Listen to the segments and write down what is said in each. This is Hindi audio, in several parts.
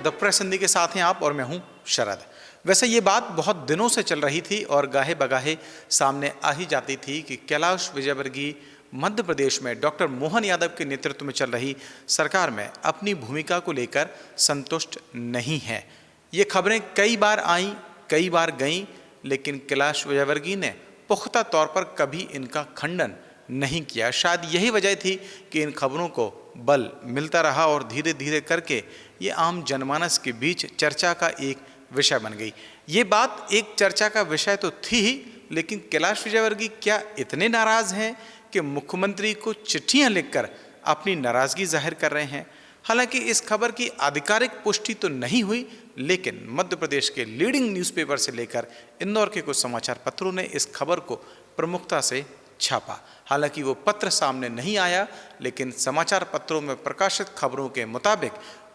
द प्रेस हिंदी के साथ हैं आप और मैं हूं शरद। वैसे ये बात बहुत दिनों से चल रही थी और गाहे बगाहे सामने आ ही जाती थी कि कैलाश विजयवर्गीय मध्य प्रदेश में डॉक्टर मोहन यादव के नेतृत्व में चल रही सरकार में अपनी भूमिका को लेकर संतुष्ट नहीं है। ये खबरें कई बार आईं, कई बार गईं, लेकिन कैलाश विजयवर्गीय ने पुख्ता तौर पर कभी इनका खंडन नहीं किया। शायद यही वजह थी कि इन खबरों को बल मिलता रहा और धीरे धीरे करके ये आम जनमानस के बीच चर्चा का एक विषय बन गई। ये बात एक चर्चा का विषय तो थी ही, लेकिन कैलाश विजयवर्गीय क्या इतने नाराज हैं कि मुख्यमंत्री को चिट्ठियां लिखकर अपनी नाराजगी जाहिर कर रहे हैं। हालांकि इस खबर की आधिकारिक पुष्टि तो नहीं हुई, लेकिन मध्य प्रदेश के लीडिंग न्यूज़पेपर से लेकर इंदौर के कुछ समाचार पत्रों ने इस खबर को प्रमुखता से छापा। हालांकि वो पत्र सामने नहीं आया, लेकिन समाचार पत्रों में प्रकाशित खबरों के मुताबिक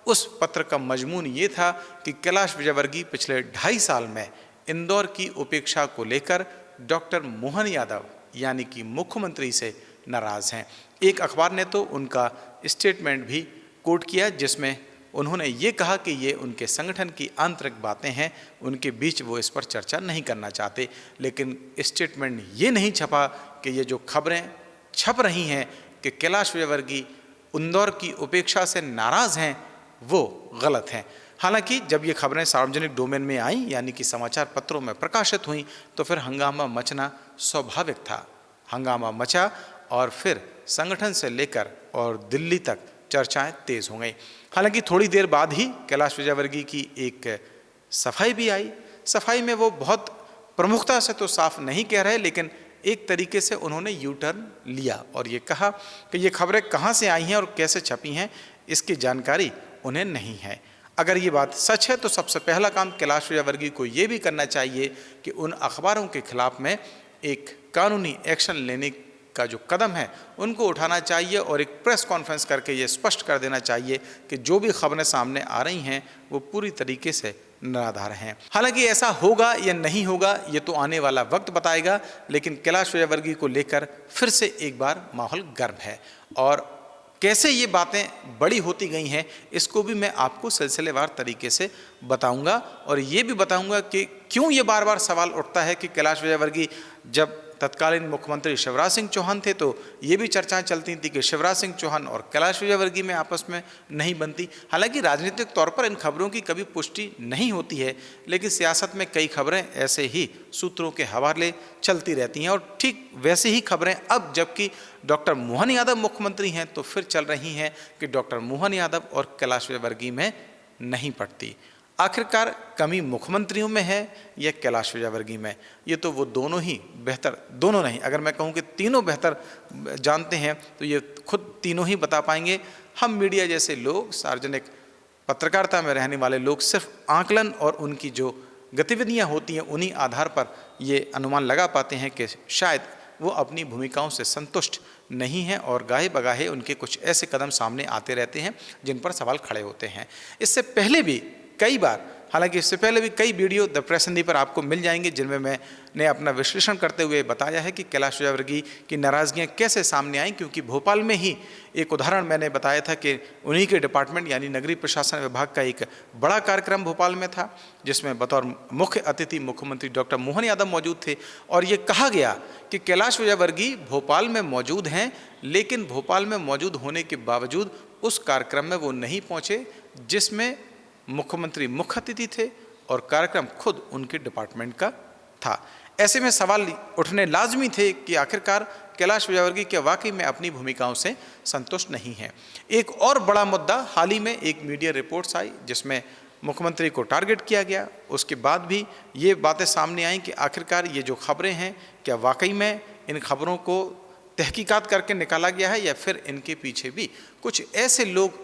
उस पत्र का मजमून ये था कि कैलाश विजयवर्गीय पिछले 2.5 साल में इंदौर की उपेक्षा को लेकर डॉक्टर मोहन यादव यानी कि मुख्यमंत्री से नाराज हैं। एक अखबार ने तो उनका स्टेटमेंट भी कोट किया, जिसमें उन्होंने ये कहा कि ये उनके संगठन की आंतरिक बातें हैं, उनके बीच वो इस पर चर्चा नहीं करना चाहते। लेकिन स्टेटमेंट ये नहीं छपा कि ये जो खबरें छप रही हैं कि कैलाश विजयवर्गीय इंदौर की उपेक्षा से नाराज़ हैं, वो गलत हैं। हालांकि जब ये खबरें सार्वजनिक डोमेन में आईं, यानी कि समाचार पत्रों में प्रकाशित हुईं, तो फिर हंगामा मचना स्वाभाविक था। हंगामा मचा और फिर संगठन से लेकर और दिल्ली तक चर्चाएं तेज हो गई। हालांकि थोड़ी देर बाद ही कैलाश विजयवर्गीय की एक सफाई भी आई। सफाई में वो बहुत प्रमुखता से तो साफ नहीं कह रहे, लेकिन एक तरीके से उन्होंने यू टर्न लिया और ये कहा कि ये खबरें कहाँ से आई हैं और कैसे छपी हैं, इसकी जानकारी उन्हें नहीं है। अगर ये बात सच है तो सबसे पहला काम कैलाश विजयवर्गीय को ये भी करना चाहिए कि उन अखबारों के खिलाफ में एक कानूनी एक्शन लेने का जो कदम है उनको उठाना चाहिए और एक प्रेस कॉन्फ्रेंस करके ये स्पष्ट कर देना चाहिए कि जो भी खबरें सामने आ रही हैं वो पूरी तरीके से निराधार हैं। हालांकि ऐसा होगा या नहीं होगा ये तो आने वाला वक्त बताएगा, लेकिन कैलाश विजयवर्गीय को लेकर फिर से एक बार माहौल गर्म है और कैसे ये बातें बड़ी होती गई हैं इसको भी मैं आपको सिलसिलेवार तरीके से बताऊंगा और ये भी बताऊंगा कि क्यों ये बार बार सवाल उठता है कि कैलाश विजयवर्गीय जब तत्कालीन मुख्यमंत्री शिवराज सिंह चौहान थे तो ये भी चर्चाएं चलती थी कि शिवराज सिंह चौहान और कैलाश विजयवर्गीय में आपस में नहीं बनती। हालांकि राजनीतिक तौर पर इन खबरों की कभी पुष्टि नहीं होती है, लेकिन सियासत में कई खबरें ऐसे ही सूत्रों के हवाले चलती रहती हैं और ठीक वैसे ही खबरें अब जबकि डॉक्टर मोहन यादव मुख्यमंत्री हैं तो फिर चल रही हैं कि डॉक्टर मोहन यादव और कैलाश विजयवर्गीय में नहीं पड़ती। आखिरकार कमी मुख्यमंत्रियों में है या कैलाश विजयवर्गीय में? ये तो वो दोनों ही बेहतर, दोनों नहीं, अगर मैं कहूँ कि तीनों बेहतर जानते हैं तो ये खुद तीनों ही बता पाएंगे। हम मीडिया जैसे लोग, सार्वजनिक पत्रकारिता में रहने वाले लोग सिर्फ आकलन और उनकी जो गतिविधियाँ होती हैं उन्हीं आधार पर ये अनुमान लगा पाते हैं कि शायद वो अपनी भूमिकाओं से संतुष्ट नहीं हैं और गाहे बगाहे उनके कुछ ऐसे कदम सामने आते रहते हैं जिन पर सवाल खड़े होते हैं। इससे पहले भी कई बार, हालांकि इससे पहले भी कई वीडियो द प्रेस हिंदी पर आपको मिल जाएंगे जिनमें मैंने अपना विश्लेषण करते हुए बताया है कि कैलाश विजयवर्गीय की नाराज़गियाँ कैसे सामने आई। क्योंकि भोपाल में ही एक उदाहरण मैंने बताया था कि उन्हीं के डिपार्टमेंट यानी नगरीय प्रशासन विभाग का एक बड़ा कार्यक्रम भोपाल में था जिसमें बतौर मुख्य अतिथि मुख्यमंत्री डॉक्टर मोहन यादव मौजूद थे और ये कहा गया कि कैलाश विजयवर्गीय भोपाल में मौजूद हैं, लेकिन भोपाल में मौजूद होने के बावजूद उस कार्यक्रम में वो नहीं पहुँचे जिसमें मुख्यमंत्री मुख्य अतिथि थे और कार्यक्रम खुद उनके डिपार्टमेंट का था। ऐसे में सवाल उठने लाजमी थे कि आखिरकार कैलाश विजयवर्गीय क्या वाकई में अपनी भूमिकाओं से संतुष्ट नहीं है। एक और बड़ा मुद्दा, हाल ही में एक मीडिया रिपोर्ट्स आई जिसमें मुख्यमंत्री को टारगेट किया गया। उसके बाद भी ये बातें सामने आई कि आखिरकार ये जो खबरें हैं क्या वाकई में इन खबरों को तहकीकात करके निकाला गया है या फिर इनके पीछे भी कुछ ऐसे लोग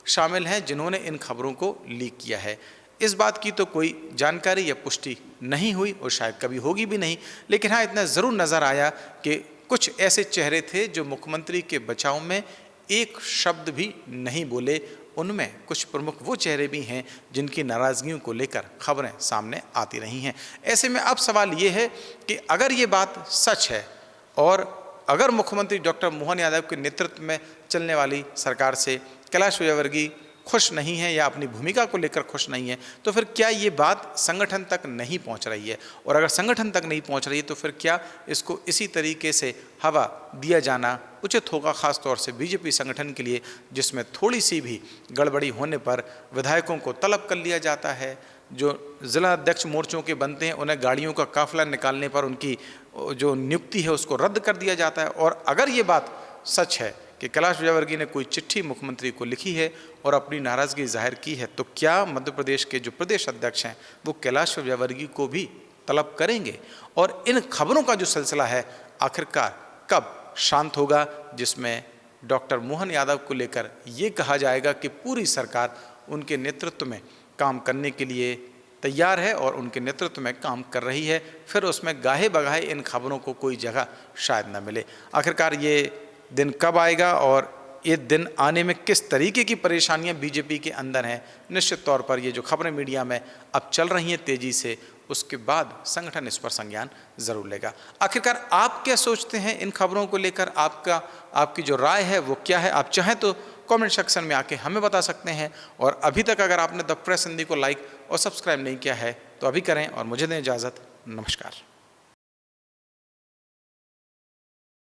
शामिल हैं जिन्होंने इन खबरों को लीक किया है। इस बात की तो कोई जानकारी या पुष्टि नहीं हुई और शायद कभी होगी भी नहीं, लेकिन हाँ इतना ज़रूर नज़र आया कि कुछ ऐसे चेहरे थे जो मुख्यमंत्री के बचाव में एक शब्द भी नहीं बोले। उनमें कुछ प्रमुख वो चेहरे भी हैं जिनकी नाराज़गियों को लेकर खबरें सामने आती रही हैं। ऐसे में अब सवाल ये है कि अगर ये बात सच है और अगर मुख्यमंत्री डॉक्टर मोहन यादव के नेतृत्व में चलने वाली सरकार से कैलाश विजयवर्गीय खुश नहीं है या अपनी भूमिका को लेकर खुश नहीं है, तो फिर क्या ये बात संगठन तक नहीं पहुंच रही है? और अगर संगठन तक नहीं पहुंच रही है तो फिर क्या इसको इसी तरीके से हवा दिया जाना उचित होगा, खास तौर से बीजेपी संगठन के लिए, जिसमें थोड़ी सी भी गड़बड़ी होने पर विधायकों को तलब कर लिया जाता है, जो जिला अध्यक्ष मोर्चों के बनते हैं उन्हें गाड़ियों का काफिला निकालने पर उनकी जो नियुक्ति है उसको रद्द कर दिया जाता है। और अगर ये बात सच है कि कैलाश विजयवर्गीय ने कोई चिट्ठी मुख्यमंत्री को लिखी है और अपनी नाराज़गी जाहिर की है, तो क्या मध्य प्रदेश के जो प्रदेश अध्यक्ष हैं वो कैलाश विजयवर्गीय को भी तलब करेंगे? और इन खबरों का जो सिलसिला है आखिरकार कब शांत होगा, जिसमें डॉक्टर मोहन यादव को लेकर ये कहा जाएगा कि पूरी सरकार उनके नेतृत्व में काम करने के लिए तैयार है और उनके नेतृत्व में काम कर रही है, फिर उसमें गाहे बगाहे इन खबरों को कोई जगह शायद न मिले। आखिरकार ये दिन कब आएगा और ये दिन आने में किस तरीके की परेशानियां बीजेपी के अंदर हैं, निश्चित तौर पर ये जो खबरें मीडिया में अब चल रही हैं तेज़ी से, उसके बाद संगठन इस पर संज्ञान ज़रूर लेगा। आखिरकार आप क्या सोचते हैं इन खबरों को लेकर? आपकी जो राय है वो क्या है? आप चाहें तो कमेंट सेक्शन में आके हमें बता सकते हैं। और अभी तक अगर आपने द प्रेस हिंदी को लाइक और सब्सक्राइब नहीं किया है तो अभी करें और मुझे दें इजाज़त। नमस्कार।